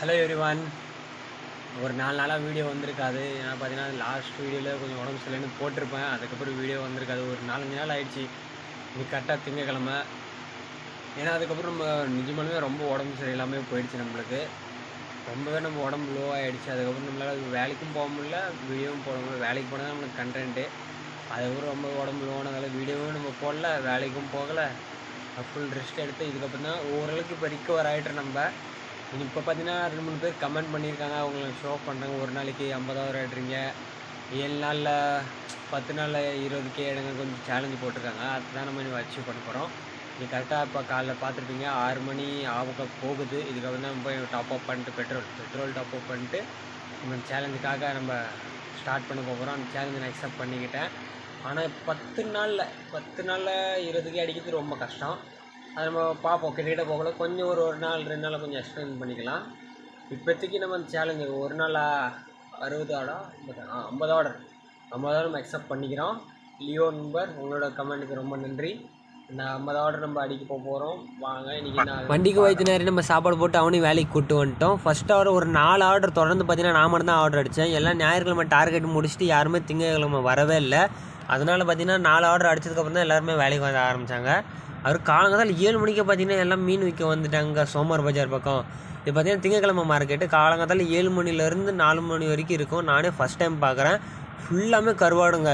Hello everyone. ஒரு 4 நாளாக video வந்திருக்காது. ஏன்னா பார்த்தீங்கன்னா லாஸ்ட் வீடியோவில் கொஞ்சம் உடம்பு சரியில்லைன்னு போட்டிருப்பேன். அதுக்கப்புறம் வீடியோ வந்திருக்காது. ஒரு 4-5 நாள் ஆயிடுச்சு. இது கரெக்டாக திங்கக்கிழமை. ஏன்னா அதுக்கப்புறம் நம்ம நிஜமாலுமே ரொம்ப உடம்பு சரியில்லாமல் போயிடுச்சு நம்மளுக்கு. ரொம்பவே நம்ம உடம்பு லோ ஆகிடுச்சு. அதுக்கப்புறம் நம்மளால் வேலைக்கும் போக முடியல, வீடியோவும் போட முடியல. வேலைக்கு போனால் தான் நம்மளுக்கு கண்டென்ட்டு. அதுக்கப்புறம் ரொம்ப உடம்பு லோ ஆனதால வீடியோவும் நம்ம போடல, வேலைக்கும் போகலை. ஃபுல் ரெஸ்ட் எடுத்து இதுக்கப்புறம் தான் ஓரளவுக்கு இப்போ ரிக்கவர் ஆகிட்டு நம்ம. இப்போ பார்த்தீங்கன்னா 2-3 பேர் கமெண்ட் பண்ணியிருக்காங்க. அவங்கள ஷோ பண்ணுறாங்க. ஒரு நாளைக்கு 50,000 ஆடுறீங்க, 7 நாளில் 10 நாளில் 20K எடுங்க, கொஞ்சம் சேலஞ்சு போட்டிருக்காங்க. அதுதான் நம்ம இன்னும் அச்சீவ் பண்ண போகிறோம். நீ கரெக்டாக இப்போ காலைல பார்த்துருப்பீங்க, 6 மணி ஆக போகுது. இதுக்கப்புறம் தான் நம்ம போய் டாப் அப் பண்ணிட்டு பெட்ரோல் டாப் அப் பண்ணிட்டு நம்ம சேலஞ்சுக்காக நம்ம ஸ்டார்ட் பண்ண போகிறோம். அந்த சேலஞ்சை நான் அக்செப்ட் பண்ணிக்கிட்டேன். ஆனால் 10 நாளில் 20K அடிக்கிறது ரொம்ப கஷ்டம். அது நம்ம பார்ப்போம். கிட்டக்கிட்ட போகல, கொஞ்சம் ஒரு நாள் 2 நாளில் கொஞ்சம் எக்ஸ்டெண்ட் பண்ணிக்கலாம். இப்போதைக்கு நம்ம அந்த சேலஞ்சு ஒரு நாள் 60 ஆர்டர் 50 ஆர்டர் நம்ம அக்செப்ட் பண்ணிக்கிறோம். லியோ நம்பர், உங்களோட கமெண்ட்டுக்கு ரொம்ப நன்றி. இந்த 50 ஆர்டர் நம்ம அடிக்க போகிறோம். வாங்க இன்றைக்கி நான் வண்டிக்கு வைத்து நேரம் நம்ம சாப்பாடு போட்டு அவனையும் வேலைக்கு கூப்பிட்டு வந்துட்டோம். ஃபஸ்ட் ஆர்டர் ஒரு 4 ஆர்டர் தொடர்ந்து பார்த்தீங்கன்னா நான் மட்டும் தான் ஆர்டர் அடித்தேன். எல்லாம் ஞாயிற்றுக்கிழமை டார்கெட் முடிச்சுட்டு யாருமே திங்கக்கிழமை வரவே இல்லை. அதனால் பார்த்தீங்கன்னா 4 ஆர்டர் அடித்ததுக்கப்புறம் தான் எல்லாருமே வேலைக்கு வர ஆரம்பித்தாங்க. அவர் காலங்காத்தால் 7 மணிக்கு பார்த்தீங்கன்னா எல்லாம் மீன் விற்க வந்துட்டாங்க சோமர் பஜார் பக்கம். இது பார்த்தீங்கன்னா திங்கக்கிழமை மார்க்கெட்டு காலங்காத்தால் 7 மணிலேருந்து 4 மணி வரைக்கும் இருக்கும். நானே ஃபஸ்ட் டைம் பார்க்குறேன். ஃபுல்லாமே கருவாடுங்க.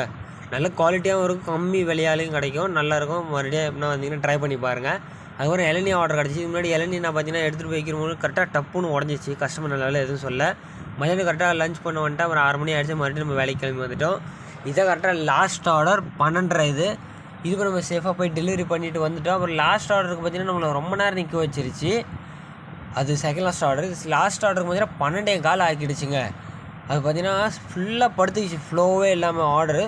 நல்ல குவாலிட்டியாகவும் இருக்கும், கம்மி விலையாலையும் கிடைக்கும், நல்லாயிருக்கும். மறுபடியும் எப்படின்னா வந்தீங்கன்னா ட்ரை பண்ணி பாருங்கள். அதுக்கப்புறம் இளநீ ஆர்டர் கிடச்சி. முன்னாடி இளநீ நான் பார்த்தீங்கன்னா எடுத்துகிட்டு போய் வைக்கிறபோது கரெக்டாக டப்புன்னு உடஞ்சிச்சு. கஸ்டமர் நல்லா எதுவும் சொல்ல. மதியானம் கரெக்டாக லஞ்ச் பண்ண வந்துட்டு அப்புறம் 6 மணி ஆகிடுச்சு. மறுபடியும் நம்ம வேலைக்கு கிளம்பி வந்துவிட்டோம். இதை கரெக்டாக லாஸ்ட் ஆர்டர் 12:30 இது இப்போ நம்ம சேஃபாக போய் டெலிவரி பண்ணிவிட்டு வந்துவிட்டோம். அப்புறம் லாஸ்ட் ஆர்டருக்கு பார்த்தீங்கன்னா நம்மளை ரொம்ப நேரம் நிற்க வச்சிருச்சு. அது செகண்ட் லாஸ்ட் ஆர்டர். லாஸ்ட் ஆர்டருக்கு பார்த்தீங்கன்னா 12:15 ஆக்கிடுச்சுங்க. அது பார்த்தீங்கன்னா ஃபுல்லாக படுத்துக்கிச்சு, ஃப்ளோவே இல்லாமல் ஆர்டரு.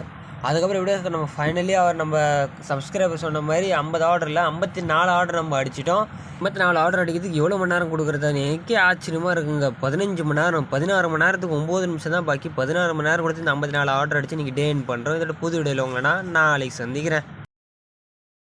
அதுக்கப்புறம் எப்படியா நம்ம ஃபைனலி நம்ம சப்ஸ்கிரைபர் சொன்ன மாதிரி 50 ஆர்டரில் 54 ஆர்டர் நம்ம அடிச்சிட்டோம். 54 ஆர்டர் அடிக்கிறதுக்கு எவ்வளோ மணி நேரம் கொடுக்குறது எனக்கே ஆச்சரியமாக இருக்குங்க. 15 மணி நேரம், 16 மணி நேரத்துக்கு 9 நிமிஷம் தான் பாக்கி. 16 மணி நேரம் கொடுத்து இந்த 54 ஆர்டர் அடித்து இன்றைக்கி டே எண்ட் பண்ணுறோம். இதோட புது வீடியோவில் உங்களை நான் நாளைக்கு சந்திக்கிறேன்.